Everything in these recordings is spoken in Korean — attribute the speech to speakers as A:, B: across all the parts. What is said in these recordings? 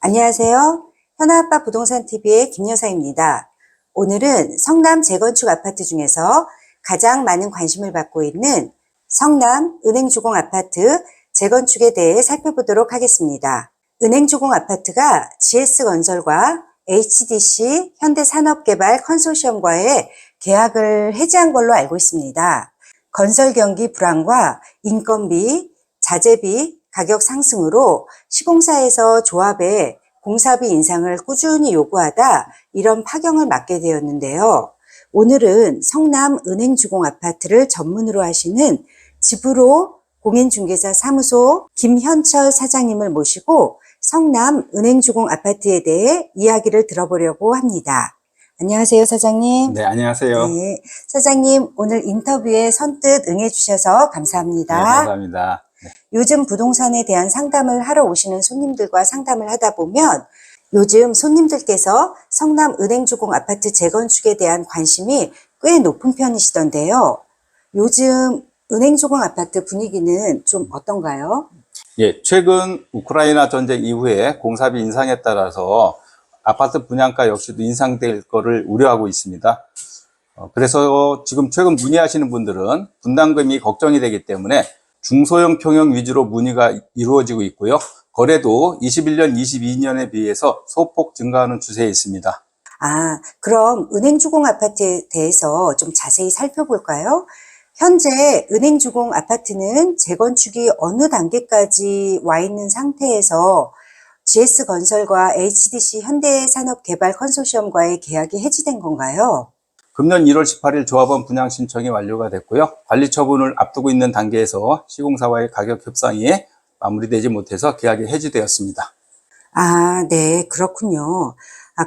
A: 안녕하세요. 현아아빠 부동산TV의 김여사입니다. 오늘은 성남 재건축 아파트 중에서 가장 많은 관심을 받고 있는 성남 은행주공 아파트 재건축에 대해 살펴보도록 하겠습니다. 은행주공 아파트가 GS건설과 HDC 현대산업개발 컨소시엄과의 계약을 해지한 걸로 알고 있습니다. 건설 경기 불황과 인건비, 자재비, 가격 상승으로 시공사에서 조합에 공사비 인상을 꾸준히 요구하다 이런 파경을 맞게 되었는데요. 오늘은 성남 은행주공 아파트를 전문으로 하시는 지브로 공인중개사 사무소 김현철 사장님을 모시고 성남 은행주공 아파트에 대해 이야기를 들어보려고 합니다. 안녕하세요, 사장님.
B: 네, 안녕하세요.
A: 네, 사장님 오늘 인터뷰에 선뜻 응해주셔서 감사합니다.
B: 네, 감사합니다. 네.
A: 요즘 부동산에 대한 상담을 하러 오시는 손님들과 상담을 하다 보면 요즘 손님들께서 성남 은행주공 아파트 재건축에 대한 관심이 꽤 높은 편이시던데요. 요즘 은행주공 아파트 분위기는 좀 어떤가요?
B: 예, 최근 우크라이나 전쟁 이후에 공사비 인상에 따라서 아파트 분양가 역시도 인상될 거를 우려하고 있습니다. 그래서 지금 최근 문의하시는 분들은 분담금이 걱정이 되기 때문에 중소형 평형 위주로 문의가 이루어지고 있고요. 거래도 21년, 22년에 비해서 소폭 증가하는 추세에 있습니다.
A: 그럼 은행주공 아파트에 대해서 좀 자세히 살펴볼까요? 현재 은행주공 아파트는 재건축이 어느 단계까지 와 있는 상태에서 GS건설과 HDC 현대산업개발 컨소시엄과의 계약이 해지된 건가요?
B: 금년 1월 18일 조합원 분양 신청이 완료가 됐고요. 관리 처분을 앞두고 있는 단계에서 시공사와의 가격 협상이 마무리되지 못해서 계약이 해지되었습니다.
A: 네, 그렇군요.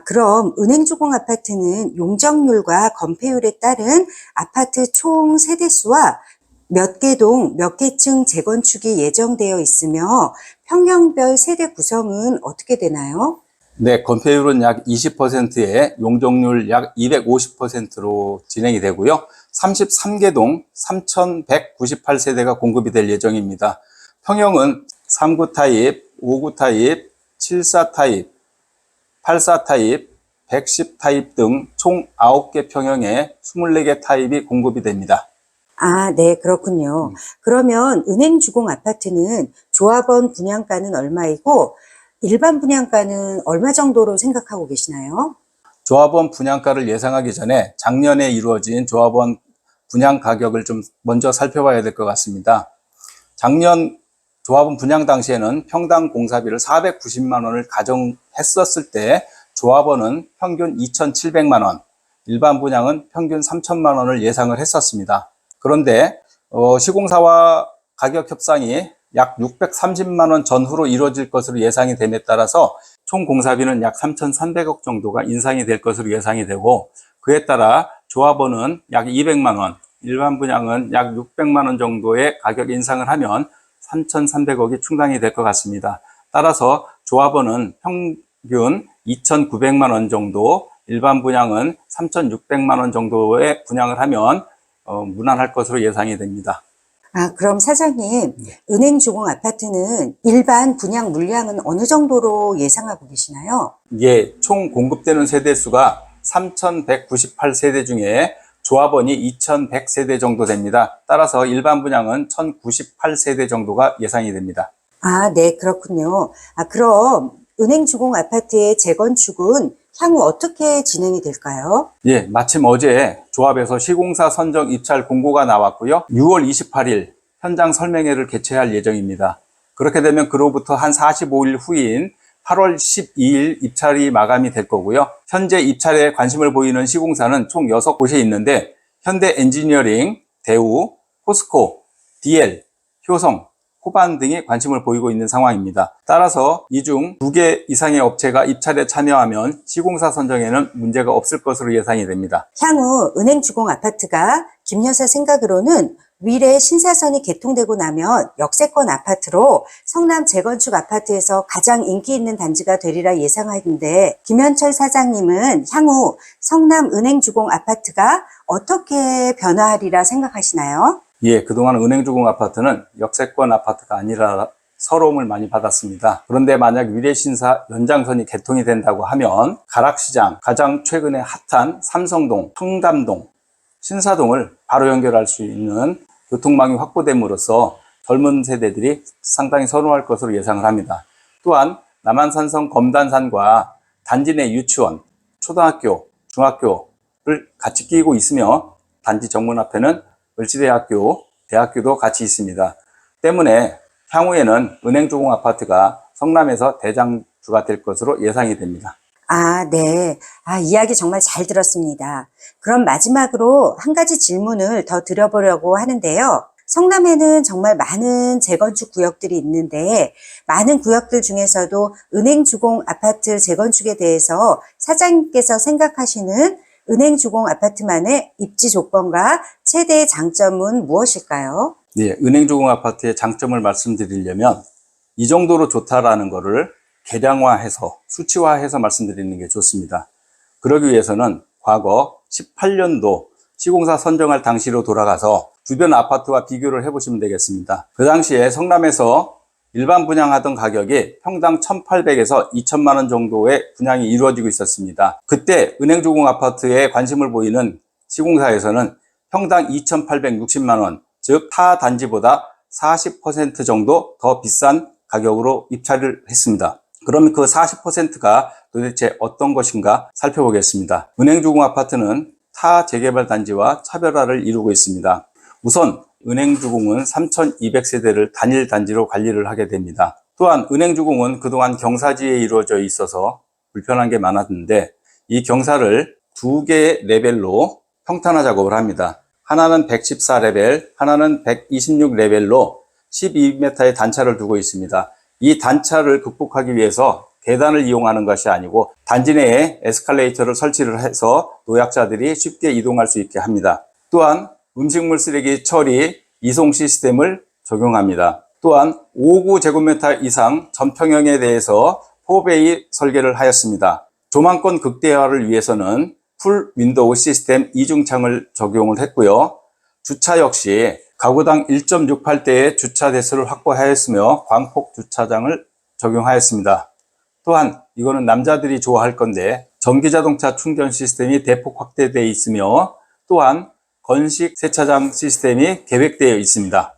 A: 그럼 은행주공 아파트는 용적률과 건폐율에 따른 아파트 총 세대수와 몇 개 동, 몇 개 층 재건축이 예정되어 있으며 평형별 세대 구성은 어떻게 되나요?
B: 네, 건폐율은 약 20%에 용적률 약 250%로 진행이 되고요. 33개 동 3,198세대가 공급이 될 예정입니다. 평형은 3구 타입, 5구 타입, 74 타입, 84 타입, 110 타입 등 총 9개 평형에 24개 타입이 공급이 됩니다.
A: 네, 그렇군요. 그러면 은행주공 아파트는 조합원 분양가는 얼마이고 일반 분양가는 얼마 정도로 생각하고 계시나요?
B: 조합원 분양가를 예상하기 전에 작년에 이루어진 조합원 분양 가격을 좀 먼저 살펴봐야 될 것 같습니다. 작년 조합원 분양 당시에는 평당 공사비를 490만 원을 가정했었을 때 조합원은 평균 2,700만 원, 일반 분양은 평균 3,000만 원을 예상을 했었습니다. 그런데 시공사와 가격 협상이 약 630만 원 전후로 이루어질 것으로 예상이 됨에 따라서 총 공사비는 약 3,300억 정도가 인상이 될 것으로 예상이 되고, 그에 따라 조합원은 약 200만 원, 일반 분양은 약 600만 원 정도의 가격 인상을 하면 3,300억이 충당이 될 것 같습니다. 따라서 조합원은 평균 2,900만 원 정도, 일반 분양은 3,600만 원 정도의 분양을 하면 무난할 것으로 예상이 됩니다.
A: 그럼 사장님, 은행주공 아파트는 일반 분양 물량은 어느 정도로 예상하고 계시나요?
B: 예, 총 공급되는 세대수가 3,198세대 중에 조합원이 2,100세대 정도 됩니다. 따라서 일반 분양은 1,098세대 정도가 예상이 됩니다.
A: 네, 그렇군요. 그럼 은행주공 아파트의 재건축은 향후 어떻게 진행이 될까요?
B: 예, 마침 어제 조합에서 시공사 선정 입찰 공고가 나왔고요. 6월 28일 현장 설명회를 개최할 예정입니다. 그렇게 되면 그로부터 한 45일 후인 8월 12일 입찰이 마감이 될 거고요. 현재 입찰에 관심을 보이는 시공사는 총 6곳이 있는데 현대 엔지니어링, 대우, 포스코, DL, 효성, 호반 등이 관심을 보이고 있는 상황입니다. 따라서 이 중 2개 이상의 업체가 입찰에 참여하면 시공사 선정에는 문제가 없을 것으로 예상이 됩니다.
A: 향후 은행주공 아파트가 김 여사 생각으로는 미래 신사선이 개통되고 나면 역세권 아파트로 성남 재건축 아파트에서 가장 인기 있는 단지가 되리라 예상하는데 김현철 사장님은 향후 성남 은행주공 아파트가 어떻게 변화하리라 생각하시나요?
B: 예, 그동안 은행주공 아파트는 역세권 아파트가 아니라 서러움을 많이 받았습니다. 그런데 만약 미래신사 연장선이 개통이 된다고 하면 가락시장, 가장 최근에 핫한 삼성동, 청담동, 신사동을 바로 연결할 수 있는 교통망이 확보됨으로써 젊은 세대들이 상당히 선호할 것으로 예상을 합니다. 또한 남한산성 검단산과 단지 내 유치원, 초등학교, 중학교를 같이 끼고 있으며 단지 정문 앞에는 을지대학교, 대학교도 같이 있습니다. 때문에 향후에는 은행주공 아파트가 성남에서 대장주가 될 것으로 예상이 됩니다.
A: 네. 이야기 정말 잘 들었습니다. 그럼 마지막으로 한 가지 질문을 더 드려보려고 하는데요. 성남에는 정말 많은 재건축 구역들이 있는데 많은 구역들 중에서도 은행주공 아파트 재건축에 대해서 사장님께서 생각하시는 은행주공 아파트만의 입지 조건과 최대의 장점은 무엇일까요?
B: 네, 은행주공 아파트의 장점을 말씀드리려면 이 정도로 좋다라는 거를 계량화해서 수치화해서 말씀드리는 게 좋습니다. 그러기 위해서는 과거 18년도 시공사 선정할 당시로 돌아가서 주변 아파트와 비교를 해보시면 되겠습니다. 그 당시에 성남에서 일반 분양하던 가격이 평당 1,800에서 2천만 원 정도의 분양이 이루어지고 있었습니다. 그때 은행주공 아파트에 관심을 보이는 시공사에서는 평당 2,860만 원, 즉 타 단지보다 40% 정도 더 비싼 가격으로 입찰을 했습니다. 그럼 그 40%가 도대체 어떤 것인가 살펴보겠습니다. 은행주공 아파트는 타 재개발 단지와 차별화를 이루고 있습니다. 우선 은행주공은 3,200세대를 단일 단지로 관리를 하게 됩니다. 또한 은행주공은 그동안 경사지에 이루어져 있어서 불편한 게 많았는데 이 경사를 두 개의 레벨로 평탄화 작업을 합니다. 하나는 114레벨, 하나는 126레벨로 12m의 단차를 두고 있습니다. 이 단차를 극복하기 위해서 계단을 이용하는 것이 아니고 단지 내에 에스컬레이터를 설치를 해서 노약자들이 쉽게 이동할 수 있게 합니다. 또한 음식물 쓰레기 처리 이송 시스템을 적용합니다. 또한 59제곱미터 이상 전평형에 대해서 4베이 설계를 하였습니다. 조망권 극대화를 위해서는 풀 윈도우 시스템 이중창을 적용을 했고요. 주차 역시 가구당 1.68대의 주차 대수를 확보하였으며 광폭 주차장을 적용하였습니다. 또한 이거는 남자들이 좋아할 건데 전기자동차 충전 시스템이 대폭 확대되어 있으며 또한 건식 세차장 시스템이 계획되어 있습니다.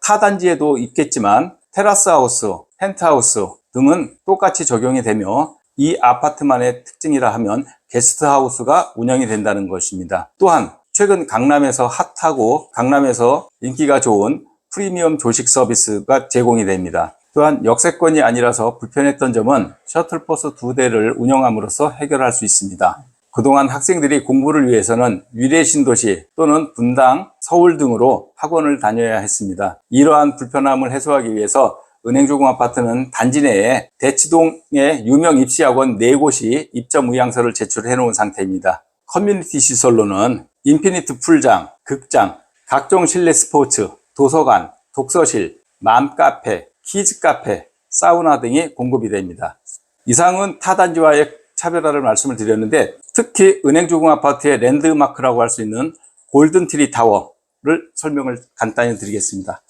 B: 타 단지에도 있겠지만 테라스 하우스, 펜트하우스 등은 똑같이 적용이 되며 이 아파트만의 특징이라 하면 게스트하우스가 운영이 된다는 것입니다. 또한 최근 강남에서 핫하고 강남에서 인기가 좋은 프리미엄 조식 서비스가 제공이 됩니다. 또한 역세권이 아니라서 불편했던 점은 셔틀버스 2대를 운영함으로써 해결할 수 있습니다. 그동안 학생들이 공부를 위해서는 위례신도시 또는 분당, 서울 등으로 학원을 다녀야 했습니다. 이러한 불편함을 해소하기 위해서 은행주공 아파트는 단지 내에 대치동의 유명 입시학원 4곳이 입점 의향서를 제출해 놓은 상태입니다. 커뮤니티 시설로는 인피니트 풀장, 극장, 각종 실내 스포츠, 도서관, 독서실, 맘카페, 키즈카페, 사우나 등이 공급이 됩니다. 이상은 타 단지와의 차별화를 말씀을 드렸는데 특히 은행주공 아파트의 랜드마크라고 할 수 있는 골든트리 타워를 설명을 간단히 드리겠습니다.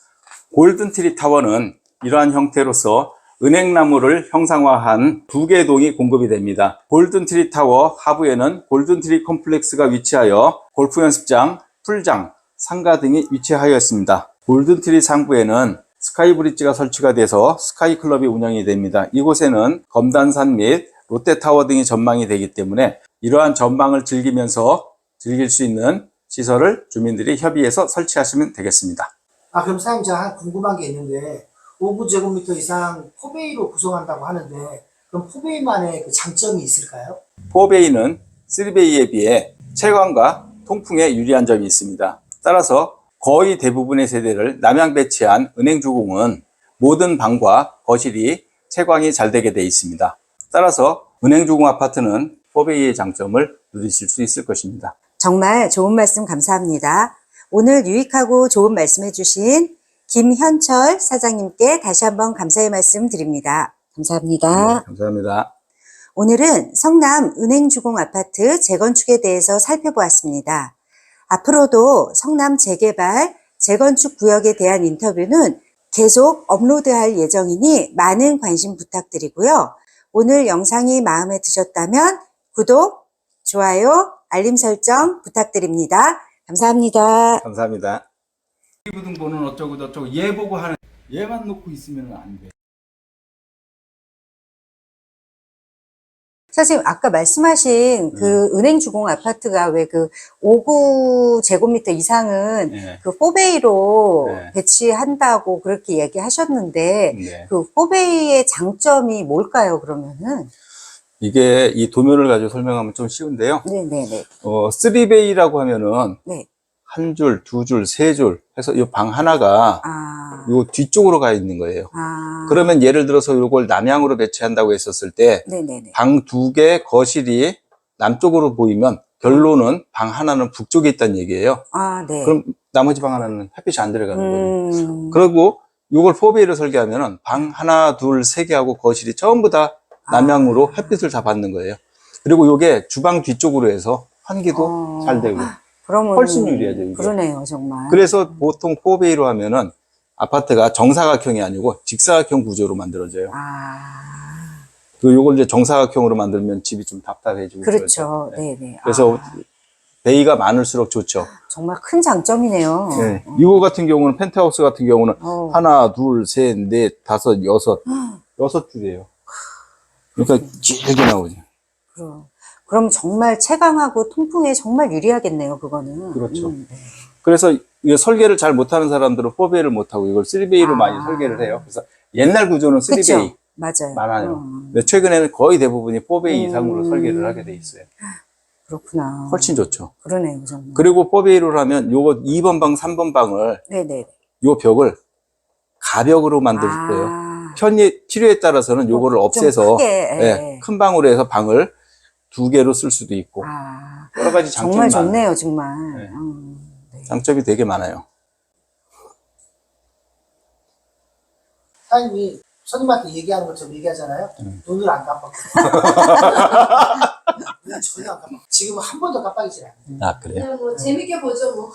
B: 골든트리 타워는 이러한 형태로서 은행나무를 형상화한 2개의 동이 공급이 됩니다. 골든트리 타워 하부에는 골든트리 컴플렉스가 위치하여 골프 연습장, 풀장, 상가 등이 위치하여 있습니다. 골든트리 상부에는 스카이브리지가 설치가 돼서 스카이클럽이 운영이 됩니다. 이곳에는 검단산 및 롯데타워 등이 전망이 되기 때문에 이러한 전망을 즐기면서 즐길 수 있는 시설을 주민들이 협의해서 설치하시면 되겠습니다.
C: 그럼 사장님, 제가 궁금한 게 있는데 5제곱미터 이상 포베이로 구성한다고 하는데 그럼 포베이만의 그 장점이 있을까요?
B: 4베이는 3베이에 비해 채광과 통풍에 유리한 점이 있습니다. 따라서 거의 대부분의 세대를 남향 배치한 은행주공은 모든 방과 거실이 채광이 잘 되게 되어 있습니다. 따라서 은행주공 아파트는 4베이의 장점을 누리실 수 있을 것입니다.
A: 정말 좋은 말씀 감사합니다. 오늘 유익하고 좋은 말씀해주신 김현철 사장님께 다시 한번 감사의 말씀 드립니다. 감사합니다.
B: 네, 감사합니다.
A: 오늘은 성남 은행주공 아파트 재건축에 대해서 살펴보았습니다. 앞으로도 성남 재개발, 재건축 구역에 대한 인터뷰는 계속 업로드할 예정이니 많은 관심 부탁드리고요. 오늘 영상이 마음에 드셨다면 구독, 좋아요, 알림 설정 부탁드립니다. 감사합니다.
B: 감사합니다. 부등본은 어쩌고 저쩌고 얘 보고 하는 얘만 놓고 있으면 안 돼.
A: 선생님, 아까 말씀하신 그 은행주공 아파트가 왜 그 5제곱미터 이상은
B: 네.
A: 그 4베이로
B: 네.
A: 배치한다고 그렇게 얘기하셨는데
B: 네.
A: 그 4베이의 장점이 뭘까요, 그러면은?
B: 이게 이 도면을 가지고 설명하면 좀 쉬운데요.
A: 네네네.
B: 3베이라고 하면은
A: 네.
B: 한 줄, 두 줄, 세 줄 해서 이 방 하나가
A: 아.
B: 요 뒤쪽으로 가 있는 거예요.
A: 아.
B: 그러면 예를 들어서 요걸 남향으로 배치한다고 했었을 때
A: 네네네.
B: 방 두 개 거실이 남쪽으로 보이면 결론은 방 하나는 북쪽에 있다는 얘기예요.
A: 아, 네.
B: 그럼 나머지 방 하나는 햇빛이 안 들어가는 거예요.
A: 음.
B: 그리고 요걸 4베이로 설계하면은 방 하나, 둘, 세 개하고 거실이 전부 다 남향으로 햇빛을 다 받는 거예요. 그리고 요게 주방 뒤쪽으로 해서 환기도 잘 되고
A: 그러면
B: 훨씬 유리하죠, 이게.
A: 그러네요, 정말.
B: 그래서 보통 4베이로 하면은 아파트가 정사각형이 아니고 직사각형 구조로 만들어져요.
A: 아.
B: 그 요걸 이제 정사각형으로 만들면 집이 좀 답답해지고
A: 그렇죠.
B: 그러죠.
A: 네네.
B: 그래서
A: 아,
B: 베이가 많을수록 좋죠.
A: 정말 큰 장점이네요.
B: 네. 이거 같은 경우는 펜트하우스 같은 경우는 하나, 둘, 셋, 넷, 다섯, 여섯 줄이에요. 그러니까 길게 나오죠.
A: 그럼 정말 채광하고 통풍에 정말 유리하겠네요, 그거는.
B: 그렇죠.
A: 네.
B: 그래서 이게 설계를 잘 못하는 사람들은 4베이를 못하고 이걸 3베이로
A: 아.
B: 많이 설계를 해요. 그래서 옛날 구조는 3베이
A: 그쵸? 맞아요.
B: 많아요. 근데 최근에는 거의 대부분이 4베이 이상으로 설계를 하게 돼 있어요.
A: 그렇구나.
B: 훨씬 좋죠.
A: 그러네요, 정말.
B: 그리고 4베이로 하면 요거 2번 방, 3번 방을
A: 네네.
B: 요 벽을 가벽으로 만들 거예요. 필요에 따라서는 요거를
A: 좀
B: 없애서
A: 크게,
B: 예, 큰 방으로 해서 방을 2개로 쓸 수도 있고 여러 가지 장점이
A: 정말 좋네요,
B: 많아요.
A: 정말.
B: 네.
A: 네.
B: 장점이 되게 많아요.
C: 사장님이 손님한테 얘기하는 것처럼 얘기하잖아요. 눈을 안 깜빡거려. 눈 전혀 안 깜빡. 지금은 한 번도 깜빡이질 않아요.
B: 아, 그래요?
D: 그냥 뭐 재밌게 보죠 뭐.